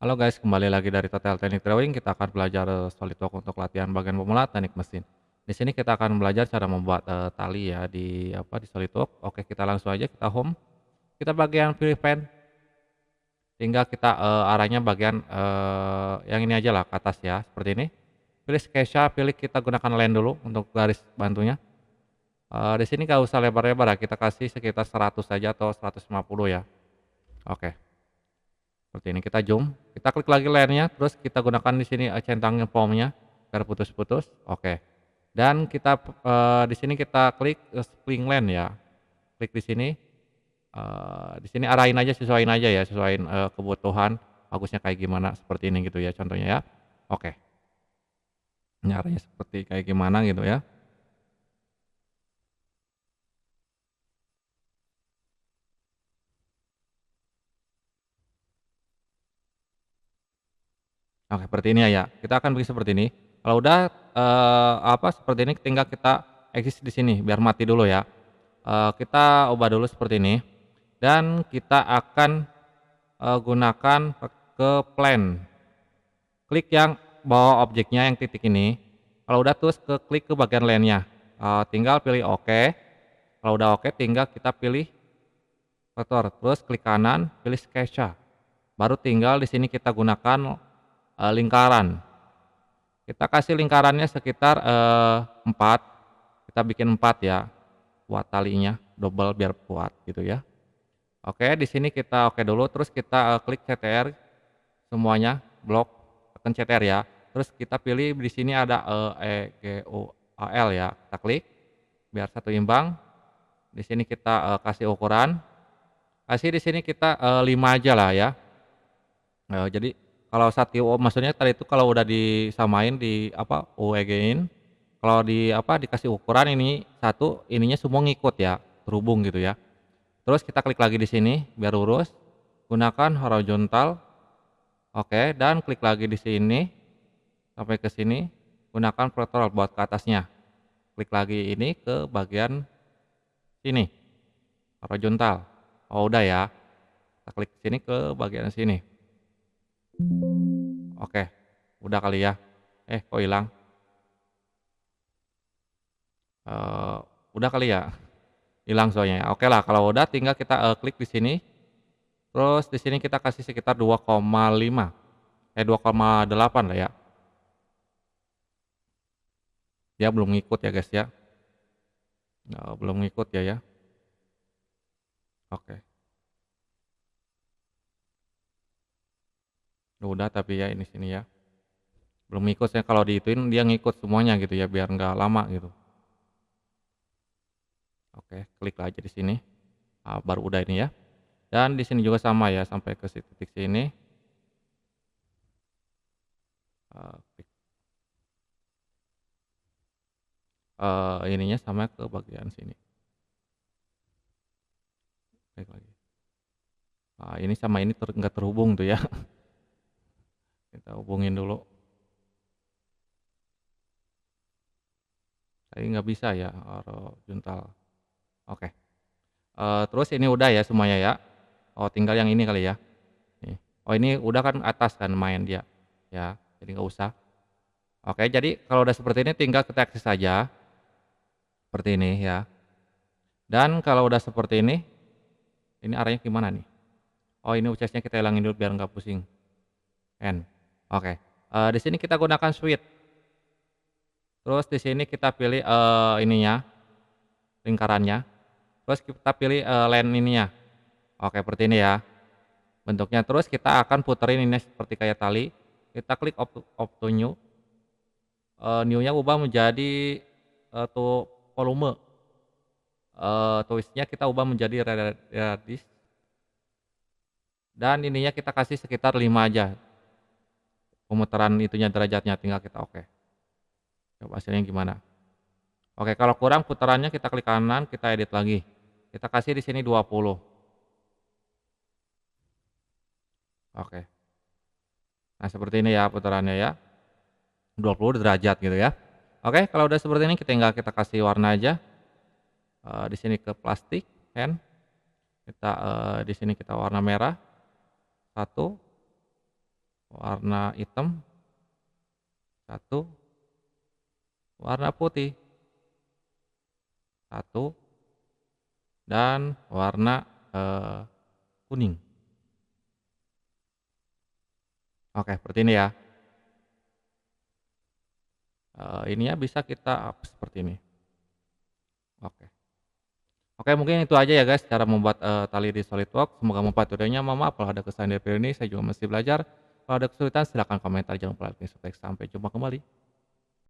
Halo guys, kembali lagi dari Total Teknik Drawing. Kita akan belajar SolidWorks untuk latihan bagian pemula teknik mesin. Di sini kita akan belajar cara membuat tali ya di SolidWorks. Oke, kita langsung aja kita home. Kita bagian pilih pen, tinggal kita arahnya bagian yang ini aja lah ke atas ya, seperti ini. Pilih sketsa, pilih kita gunakan line dulu untuk garis bantunya. Di sini nggak usah lebar-lebar ya, kita kasih sekitar 100 saja atau 150 ya. Oke. Seperti ini kita zoom, kita klik lagi layarnya, terus kita gunakan di sini centangnya foamnya biar putus-putus, oke. Dan kita di sini kita klik spring line ya, klik di sini arahin aja, sesuaiin aja ya, sesuaiin kebutuhan bagusnya kayak gimana, seperti ini gitu ya contohnya ya. Oke, ini arahnya seperti kayak gimana gitu ya. Oke, seperti ini ya, kita akan bikin seperti ini. Kalau udah seperti ini tinggal kita exit di sini biar mati dulu ya. Kita ubah dulu seperti ini. Dan kita akan gunakan ke plan. Klik yang bawa objeknya yang titik ini. Kalau udah terus klik ke bagian lainnya. Tinggal pilih oke. Kalau udah oke tinggal kita pilih vektor. Terus klik kanan, pilih sketsa. Baru tinggal di sini kita gunakan lingkaran. Kita kasih lingkarannya sekitar 4. Kita bikin 4 ya. Buat talinya double biar kuat gitu ya. Oke, di sini kita oke dulu, terus kita klik CTR semuanya, blok, tekan CTR ya. Terus kita pilih di sini ada EGUAL ya, kita klik biar satu imbang. Di sini kita kasih ukuran, kasih di sini kita 5 aja lah ya. Jadi kalau maksudnya tadi itu kalau udah disamain UEG-in, kalau dikasih ukuran ini satu, ininya semua ngikut ya, terhubung gitu ya. Terus kita klik lagi di sini biar lurus, gunakan horizontal, oke, dan klik lagi di sini sampai ke sini, gunakan vektor buat ke atasnya. Klik lagi ini ke bagian sini, horizontal. Oh udah ya, kita klik sini ke bagian sini. Oke, udah kali ya. Kok hilang? Eh, udah kali ya, hilang soalnya. Oke lah, kalau udah tinggal kita klik di sini. Terus di sini kita kasih sekitar 2,5, 2,8 lah ya. Dia belum ngikut ya guys ya. Belum ngikut ya. Oke. Udah tapi ya ini sini ya. Belum ngikut ya, kalau diituin dia ngikut semuanya gitu ya biar nggak lama gitu. Oke, klik aja di sini. Baru udah ini ya. Dan di sini juga sama ya sampai ke titik sini. Klik ininya sama ke bagian sini. Klik lagi. Ini sama ini nggak terhubung tuh ya. Kita hubungin dulu. Tapi nggak bisa ya horizontal. Oke. Terus ini udah ya semuanya ya. Oh tinggal yang ini kali ya. Nih. Oh ini udah kan atas kan main dia. Ya, jadi nggak usah. Oke, jadi kalau udah seperti ini tinggal kita akses saja. Seperti ini ya. Dan kalau udah seperti ini arahnya gimana nih? Oh ini UCS-nya kita hilangin dulu biar nggak pusing. N. Oke. Di sini kita gunakan switch. Terus di sini kita pilih ininya, lingkarannya. Terus kita pilih line ininya. Oke, seperti ini ya bentuknya. Terus kita akan puterin ini seperti kayak tali. Kita klik up to new. New-nya ubah menjadi tuh volume. Twist-nya kita ubah menjadi radius. Dan ininya kita kasih sekitar 5 aja. Pemutaran itunya derajatnya tinggal kita oke. Coba hasilnya gimana? Oke, kalau kurang putarannya kita klik kanan, kita edit lagi. Kita kasih di sini 20. Oke. Nah, seperti ini ya putarannya ya. 20 derajat gitu ya. Oke, kalau udah seperti ini tinggal kita kasih warna aja. Di sini ke plastik, hand. Kita di sini kita warna merah. 1. warna hitam, satu, warna putih, satu, dan warna kuning. Oke, seperti ini ya. Ininya bisa kita up seperti ini. Oke. Oke, mungkin itu aja ya guys cara membuat, tali di SolidWorks. Semoga membantu videonya. Mohon maaf kalau ada kesalahan dari video ini, saya juga masih belajar. Kalau ada kesulitan silahkan komentar, jangan lupa like dan subscribe. Sampai jumpa kembali.